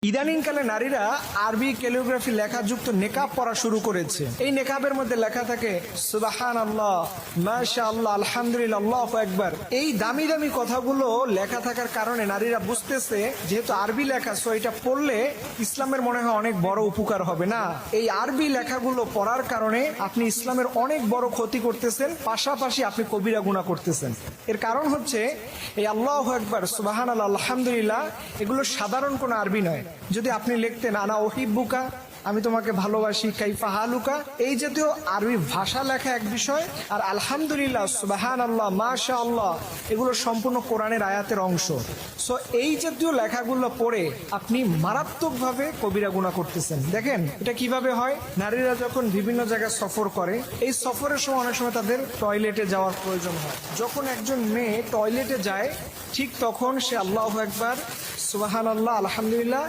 ইদানিংকালে নারীরা আরবি ক্যালিগ্রাফি লেখাযুক্ত নেকাব পড়া শুরু করেছে। এই নেকাবের মধ্যে লেখা থাকে সুবহানাল্লাহ, মাশাআল্লাহ, আলহামদুলিল্লাহ, আল্লাহু আকবার। এই দামি দামি কথাগুলো লেখা থাকার কারণে নারীরা বুঝতেছে যেহেতু আরবি লেখা, সো এটা পড়লে ইসলামের মনে হয় অনেক বড় উপকার হবে। না, এই আরবি লেখাগুলো পড়ার কারণে আপনি ইসলামের অনেক বড় ক্ষতি করতেছেন, পাশাপাশি আপনি কবিরা গুনাহ করতেছেন। এর কারণ হচ্ছে এই আল্লাহু আকবার, সুবহানাল্লাহ, আলহামদুলিল্লাহ এগুলো সাধারণ কোনো আরবি নয়। যদি আপনি লিখতেন আনা ওহিব্বুকা, আমি তোমাকে ভালোবাসি, কাইফা হালুকা, এই জাতীয় আরবি ভাষা লেখা এক বিষয়, আর আলহামদুলিল্লাহ, সুবহানাল্লাহ, মাশাআল্লাহ এগুলো সম্পূর্ণ কোরআনের আয়াতের অংশ। সো এই জাতীয় লেখাগুলো পড়ে আপনি মারাত্মকভাবে কবিরা গুনাহ করতেছেন। দেখেন এটা কিভাবে হয়। নারীরা যখন বিভিন্ন জায়গায় সফর করে, এই সফরের সময় অনেক সময় তাদের টয়লেটে যাওয়ার প্রয়োজন হয়। যখন একজন মেয়ে টয়লেটে যায়, ঠিক তখন সে আল্লাহু আকবার, সুবহানাল্লাহ, আলহামদুলিল্লাহ